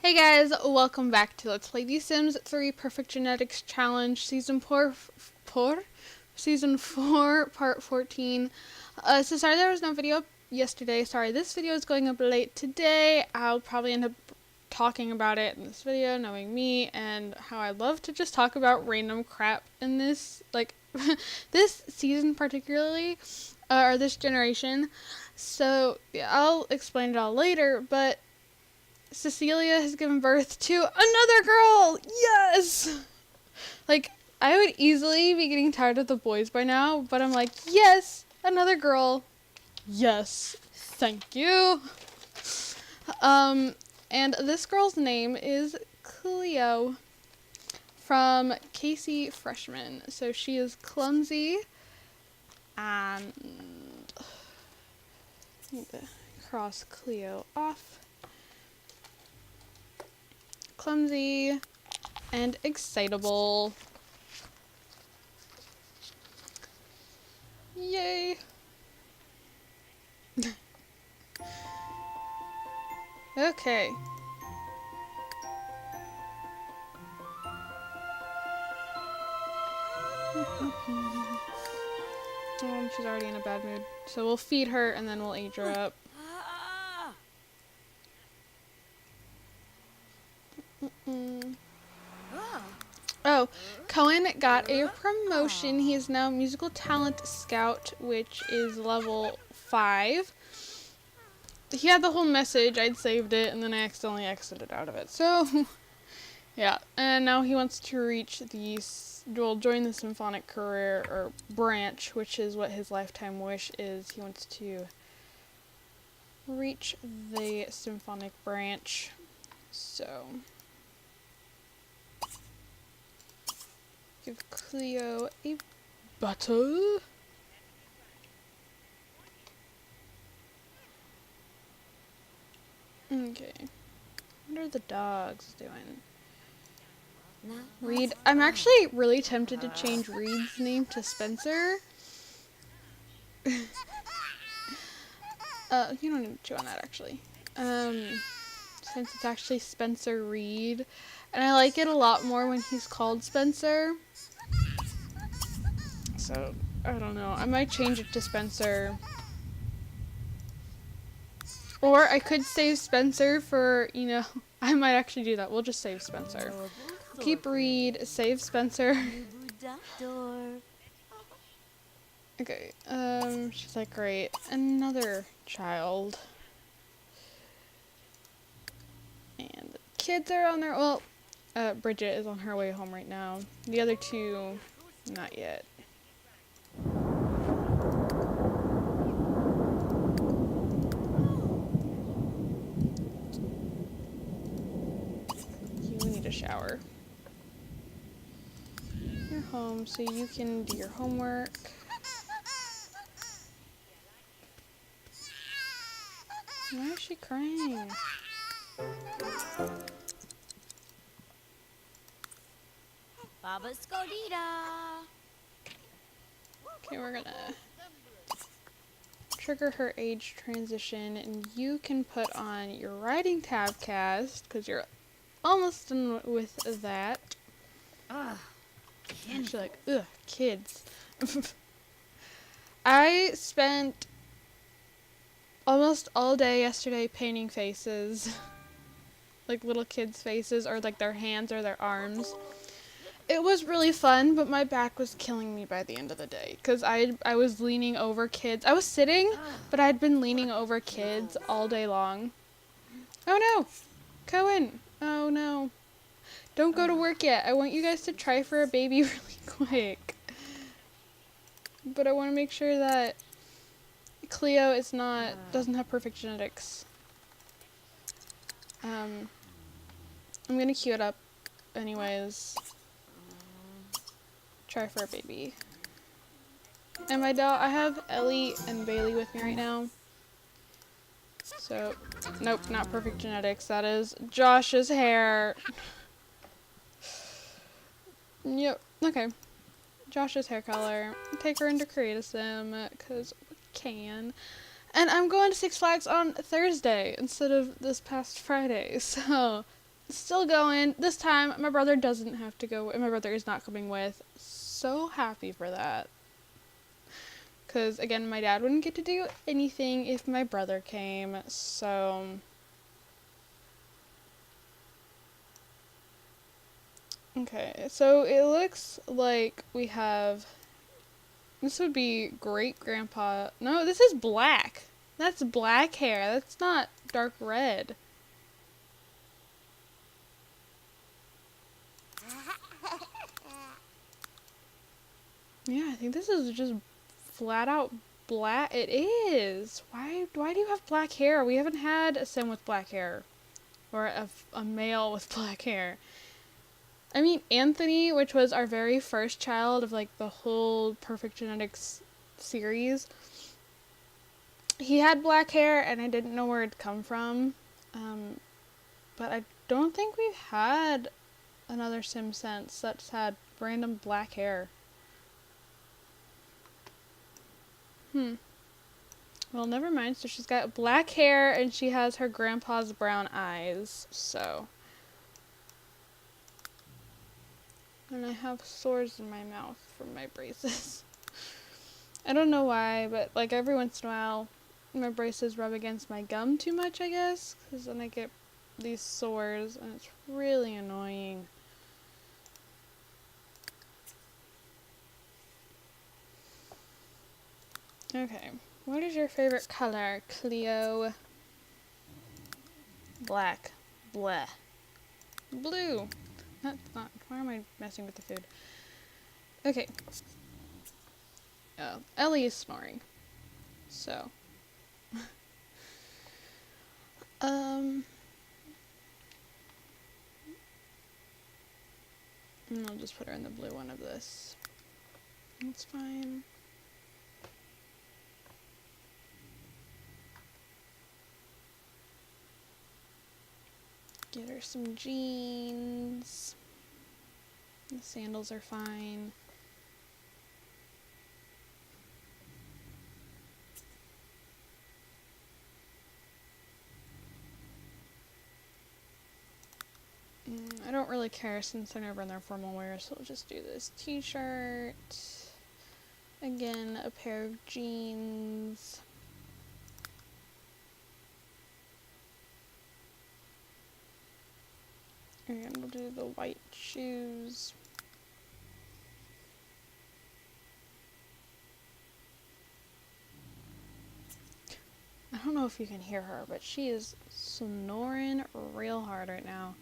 Hey guys, welcome back to Let's Play The Sims 3 Perfect Genetics Challenge Season 4, Season 4, Part 14. So sorry there was no video up yesterday. Sorry, this video is going up late today. I'll probably end up talking about it in this video, knowing me, and how I love to just talk about random crap in this, like, this season particularly, or this generation. So, yeah, I'll explain it all later, but Cecilia has given birth to another girl! Yes! Like, I would easily be getting tired of the boys by now, but I'm like, yes! Another girl! Yes! Thank you! And this girl's name is Cleo from Casey Freshman. So she is clumsy and I need to cross Cleo off. Clumsy and excitable. Yay! Okay. She's already in a bad mood. So we'll feed her and then we'll age her up. Oh, Cohen got a promotion. He is now Musical Talent Scout, which is level 5. He had the whole message. I'd saved it, and then I accidentally exited out of it. So, yeah. And now he wants to reach the, join the symphonic career, or branch, which is what his lifetime wish is. He wants to reach the symphonic branch. So give Cleo a bottle. Okay. What are the dogs doing? Reed. I'm actually really tempted to change Reed's name to Spencer. You don't need to chew on that actually. Since it's actually Spencer Reed. And I like it a lot more when he's called Spencer. So, I don't know. I might change it to Spencer. Or I could save Spencer for, you know, I might actually do that. We'll just save Spencer. Keep Reed, save Spencer. Okay, she's like, great. Another child. And the kids are on their, well, Bridget is on her way home right now. The other two, not yet. You need a shower. You're home, so you can do your homework. Why is she crying? Baba Scodita. Okay, we're gonna trigger her age transition, and you can put on your writing tab cast because you're almost done with that. She's like, ugh, kids. I spent almost all day yesterday painting faces. Like little kids' faces, or like their hands or their arms. It was really fun, but my back was killing me by the end of the day. Because I was leaning over kids. I was sitting, but I'd been leaning over kids all day long. Oh no! Cohen! Oh no. Don't go to work yet. I want you guys to try for a baby really quick. But I want to make sure that Cleo is not, doesn't have perfect genetics. I'm gonna queue it up anyways. Try for a baby. And my dog, I have Ellie and Bailey with me right now. So, nope, not perfect genetics. That is Josh's hair. Yep, okay. Josh's hair color. Take her into Create a Sim, because we can. And I'm going to Six Flags on Thursday instead of this past Friday, so Still going. This time, my brother doesn't have to go. My brother is not coming with. So happy for that. Because, again, my dad wouldn't get to do anything if my brother came. So, okay. So, it looks like we have... This would be great-grandpa... No, this is black. That's black hair. That's not dark red. Yeah, I think this is just flat out black. It is. Why do you have black hair? We haven't had a sim with black hair. Or a male with black hair. I mean, Anthony, which was our very first child of like the whole Perfect Genetics series, he had black hair and I didn't know where it'd come from. But I don't think we've had another sim since that's had random black hair. Well, never mind. So she's got black hair and she has her grandpa's brown eyes. So. And I have sores in my mouth from my braces. I don't know why, but like every once in a while, my braces rub against my gum too much, I guess. Because then I get these sores and it's really annoying. Okay. What is your favorite color, Cleo? Black. Bleh. Blue. That's not. Why am I messing with the food? Okay. Oh, Ellie is snoring. So. And I'll just put her in the blue one of this. That's fine. Get her some jeans. The sandals are fine. I don't really care since they're never in their formal wear, so I'll just do this t-shirt. Again, a pair of jeans. And we'll do the white shoes. I don't know if you can hear her, but she is snoring real hard right now.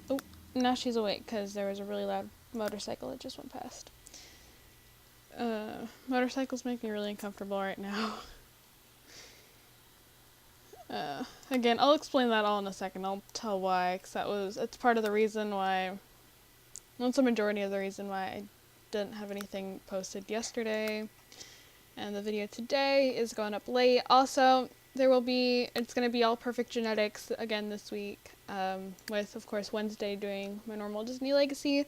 Oh, now she's awake because there was a really loud motorcycle that just went past. Motorcycles make me really uncomfortable right now. Again, I'll explain that all in a second. I'll tell why, because it's part of the reason why, well, it's a majority of the reason why I didn't have anything posted yesterday. And the video today is going up late. Also, it's going to be all Perfect Genetics again this week, with, of course, Wednesday doing my normal Disney Legacy.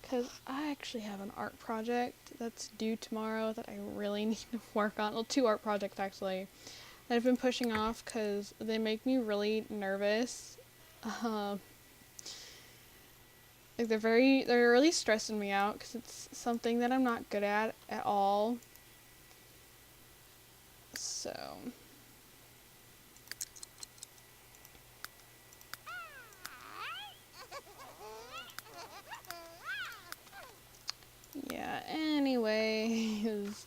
Because I actually have an art project that's due tomorrow that I really need to work on. Well, 2 art projects actually that I've been pushing off because they make me really nervous. Like they're really stressing me out because it's something that I'm not good at all. So. Yeah, anyways,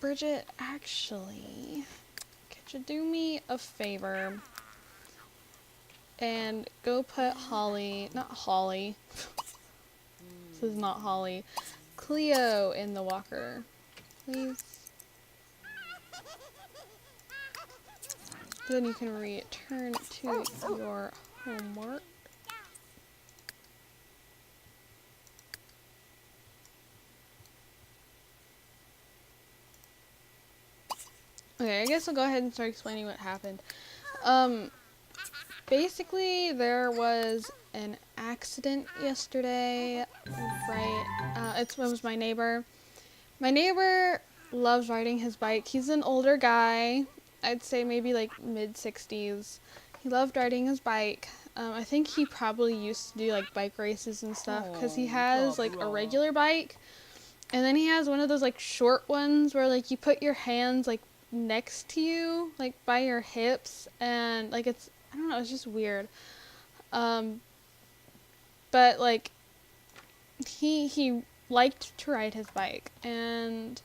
Bridget, actually, could you do me a favor and go put not Holly, this is not Holly, Cleo in the walker, please? Then you can return to your homework. Okay, I guess I'll go ahead and start explaining what happened. Basically, there was an accident yesterday, right? It was my neighbor. My neighbor loves riding his bike. He's an older guy. I'd say maybe like mid-60s. He loved riding his bike. I think he probably used to do like bike races and stuff because he has like a regular bike, and then he has one of those like short ones where like you put your hands like next to you, like by your hips, and like it's, I don't know, it's just weird. Um, but like he liked to ride his bike, and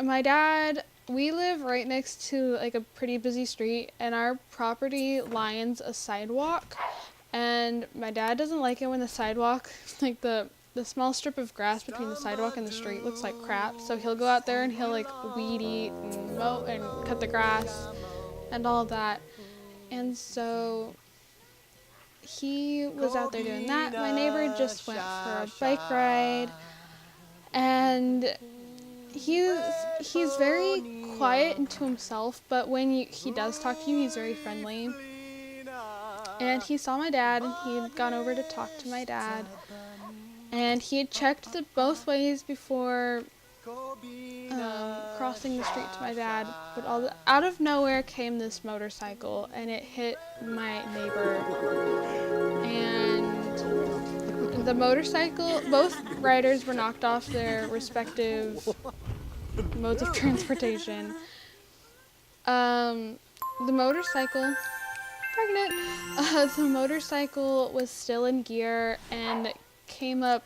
my dad, we live right next to like a pretty busy street, and our property lines a sidewalk, and my dad doesn't like it when the sidewalk, like the small strip of grass between the sidewalk and the street looks like crap, so he'll go out there and he'll like weed eat and mow and cut the grass and all that. And so he was out there doing that. My neighbor just went for a bike ride, and he's very quiet and to himself, but when he does talk to you, he's very friendly. And he saw my dad, and he had gone over to talk to my dad, and he had checked both ways before crossing the street to my dad. But out of nowhere came this motorcycle, and it hit my neighbor. And the motorcycle, both riders were knocked off their respective modes of transportation. The motorcycle, pregnant, the motorcycle was still in gear and came up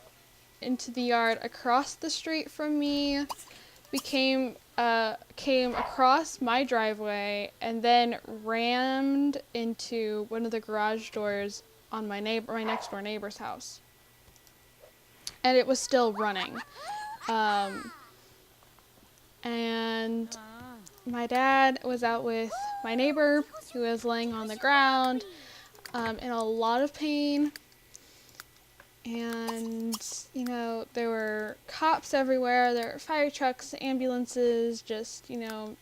into the yard across the street from me, came across my driveway, and then rammed into one of the garage doors on my next door neighbor's house. And it was still running. And my dad was out with my neighbor, who was laying on the ground in a lot of pain. And, you know, there were cops everywhere, there were fire trucks, ambulances, just, you know,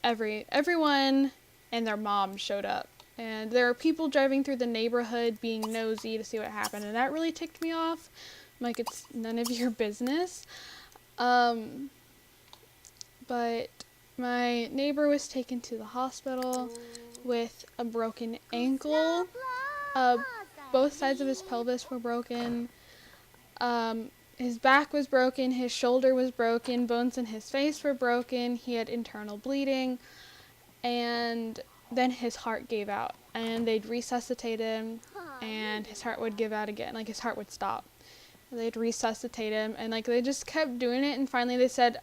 everyone and their mom showed up. And there were people driving through the neighborhood being nosy to see what happened, and that really ticked me off. Like, it's none of your business. But my neighbor was taken to the hospital with a broken ankle. Both sides of his pelvis were broken. His back was broken, his shoulder was broken, bones in his face were broken, he had internal bleeding, and then his heart gave out, and they'd resuscitate him, and his heart would give out again, like his heart would stop. They'd resuscitate him, and like they just kept doing it, and finally they said,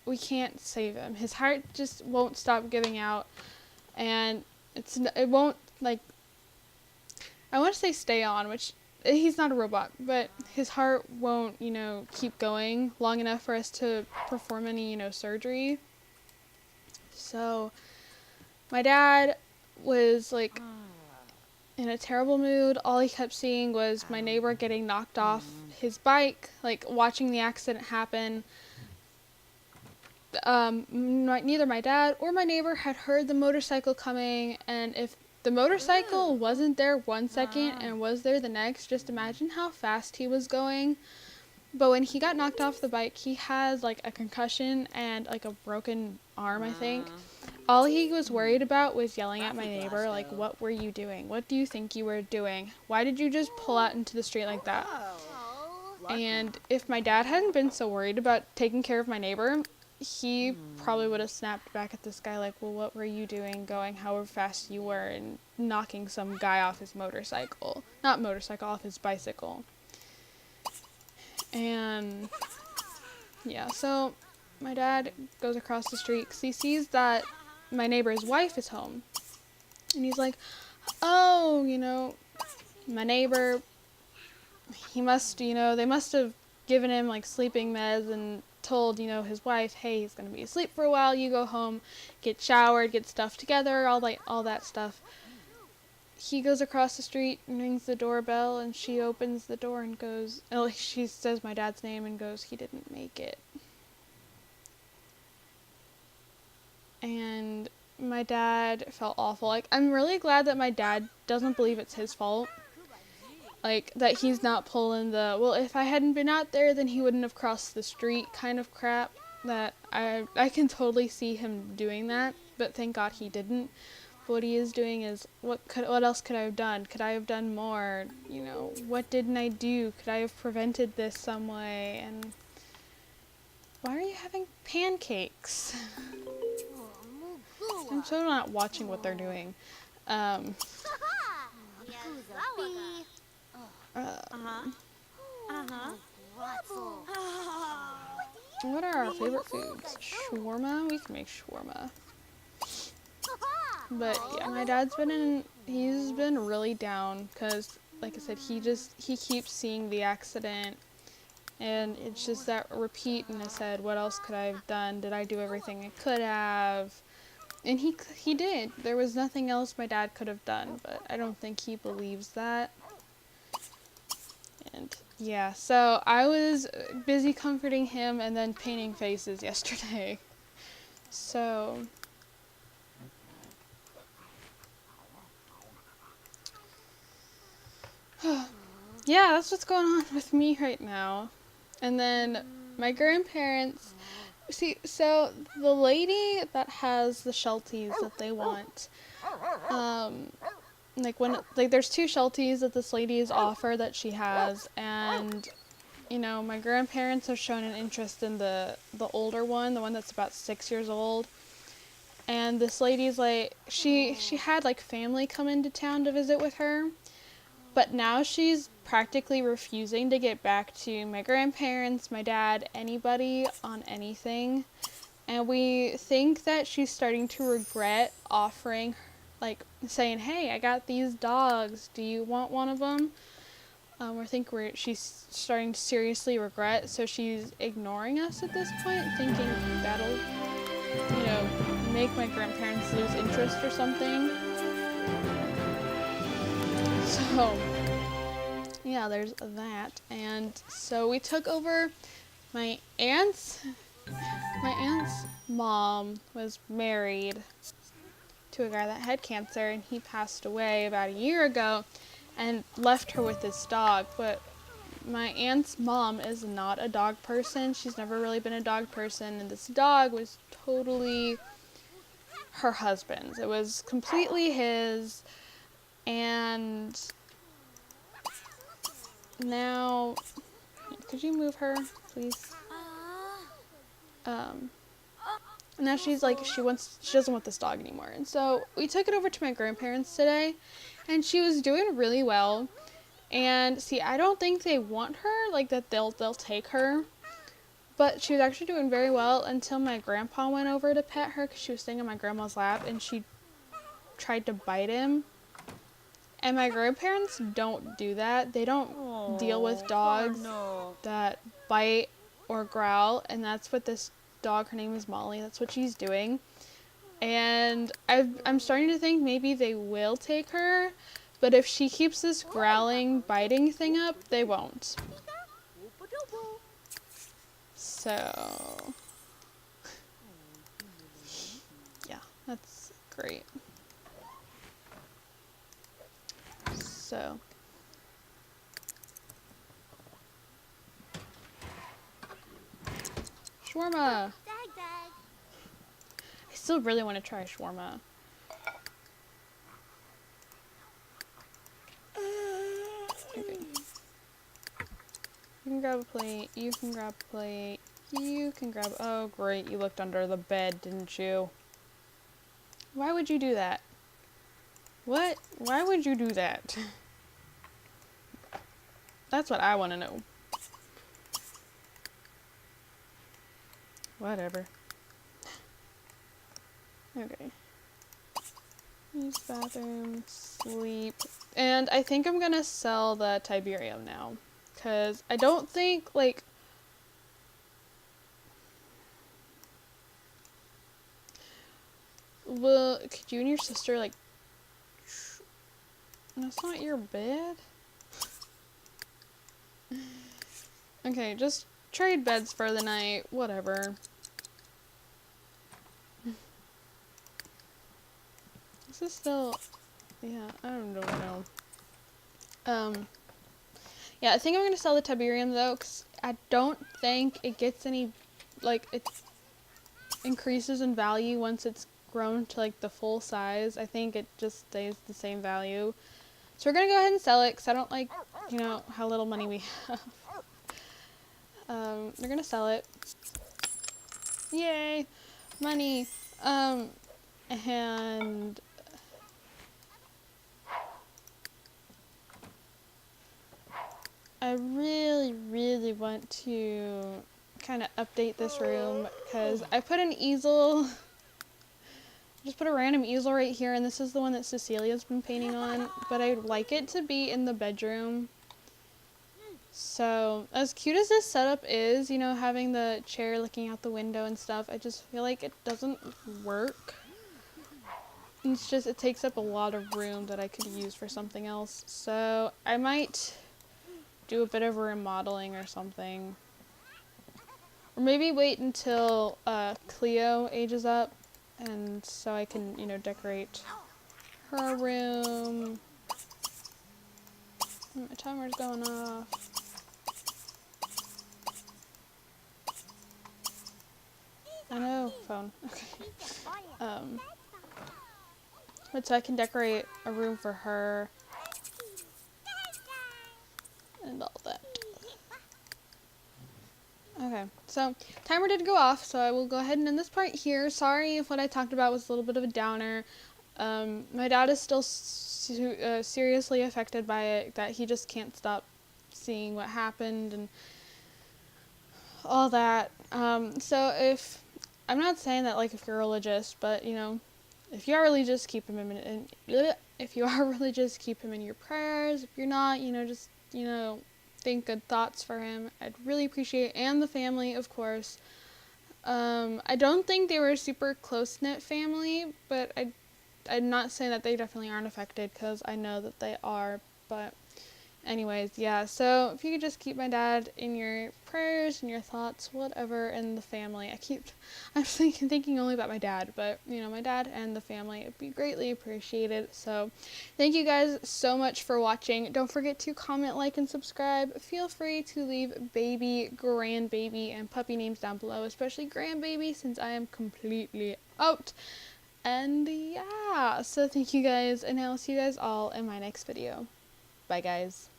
we can't save him. His heart just won't stop giving out, and it won't, like, I want to say stay on, which he's not a robot, but his heart won't, you know, keep going long enough for us to perform any, you know, surgery. So my dad was like in a terrible mood. All he kept seeing was my neighbor getting knocked off his bike, like watching the accident happen. Neither my dad or my neighbor had heard the motorcycle coming, and if the motorcycle wasn't there 1 second and was there the next, just imagine how fast he was going. But when he got knocked off the bike, he had like a concussion and like a broken arm, I think. All he was worried about was yelling at my neighbor, like, what were you doing? What do you think you were doing? Why did you just pull out into the street like that? And if my dad hadn't been so worried about taking care of my neighbor, he probably would have snapped back at this guy like, well, what were you doing going however fast you were and knocking some guy off his motorcycle. Not motorcycle, off his bicycle. And yeah, so my dad goes across the street because he sees that my neighbor's wife is home. And he's like, oh, you know, my neighbor, he must, you know, they must have given him like sleeping meds and told, you know, his wife, hey, he's going to be asleep for a while, you go home, get showered, get stuff together, all that stuff. He goes across the street and rings the doorbell, and she opens the door and goes, oh, she says my dad's name and goes, he didn't make it. And my dad felt awful. Like, I'm really glad that my dad doesn't believe it's his fault. Like, that he's not pulling the, well, if I hadn't been out there, then he wouldn't have crossed the street kind of crap. That I can totally see him doing that, but thank God he didn't. But what he is doing is, what else could I have done? Could I have done more? You know, what didn't I do? Could I have prevented this some way? And why are you having pancakes? I'm so not watching what they're doing. Um, what are our favorite foods? Shawarma? We can make shawarma. But yeah, my dad's he's been really down because, like I said, he keeps seeing the accident, and it's just that repeat in his head, what else could I have done? Did I do everything I could have? And he did. There was nothing else my dad could have done, but I don't think he believes that. And yeah, so I was busy comforting him and then painting faces yesterday. So yeah, that's what's going on with me right now. And then my grandparents, see, so the lady that has the Shelties that they want, there's two Shelties that this lady is offer that she has, and my grandparents have shown an interest in the older one, the one that's about 6 years old. And this lady's like, she had like family come into town to visit with her, but now she's practically refusing to get back to my grandparents, my dad, anybody on anything. And we think that she's starting to regret offering, like saying, hey, I got these dogs. Do you want one of them? She's starting to seriously regret, so she's ignoring us at this point, thinking that'll, make my grandparents lose interest or something. So, yeah, there's that. And so we took over my aunt's mom was married to a guy that had cancer, and he passed away about a year ago and left her with this dog. But my aunt's mom is not a dog person. She's never really been a dog person, and this dog was totally her husband's. It was completely his, and now, could you move her, please? Now she's like, she doesn't want this dog anymore. And so we took it over to my grandparents today, and she was doing really well. And see, I don't think they want her, like that they'll take her. But she was actually doing very well until my grandpa went over to pet her because she was staying on my grandma's lap, and she tried to bite him. And my grandparents don't do that. They don't deal with dogs that bite or growl, and that's what this dog, her name is Molly, that's what she's doing. And I'm starting to think maybe they will take her, but if she keeps this growling, biting thing up, they won't. So, yeah, that's great. So, shawarma. I still really want to try shawarma. Okay. You can grab a plate. You can grab a plate. You can grab. Oh, great! You looked under the bed, didn't you? Why would you do that? What? Why would you do that? That's what I want to know. Whatever. Okay. Use bathroom, sleep. And I think I'm gonna sell the Tiberium now. Because I don't think, like... Well, could you and your sister, like... That's not your bed? Okay, just trade beds for the night. Whatever. This is still... Yeah, I don't know. Yeah, I think I'm gonna sell the Tiberium though, because I don't think it gets any, like, it increases in value once it's grown to like the full size. I think it just stays the same value. So we're gonna go ahead and sell it, because I don't like, you know, how little money we have. We're gonna sell it. Yay! Money! And I really, really want to kind of update this room, because I put an easel, just put a random easel right here, and this is the one that Cecilia's been painting on, but I'd like it to be in the bedroom. So, as cute as this setup is, you know, having the chair looking out the window and stuff, I just feel like it doesn't work. It's just, it takes up a lot of room that I could use for something else. So, I might do a bit of remodeling or something. Or maybe wait until Cleo ages up, and so I can, you know, decorate her room. My timer's going off. I know, phone. Okay. But so I can decorate a room for her and all that. Okay, so timer did go off, so I will go ahead and end this part here. Sorry if what I talked about was a little bit of a downer. My dad is still seriously affected by it, that he just can't stop seeing what happened and all that. So if, I'm not saying that like if you're religious, but you know, if you are religious, keep him if you are religious, keep him in your prayers. If you're not, you know, just, you know, think good thoughts for him. I'd really appreciate it, and the family, of course. I don't think they were a super close-knit family, but I'm not saying that they definitely aren't affected, because I know that they are, but anyways, yeah, so if you could just keep my dad in your prayers and your thoughts, whatever, and the family. I'm thinking only about my dad, but, you know, my dad and the family, it'd be greatly appreciated. So, thank you guys so much for watching. Don't forget to comment, like, and subscribe. Feel free to leave baby, grandbaby, and puppy names down below, especially grandbaby, since I am completely out. And yeah, so thank you guys, and I'll see you guys all in my next video. Bye, guys.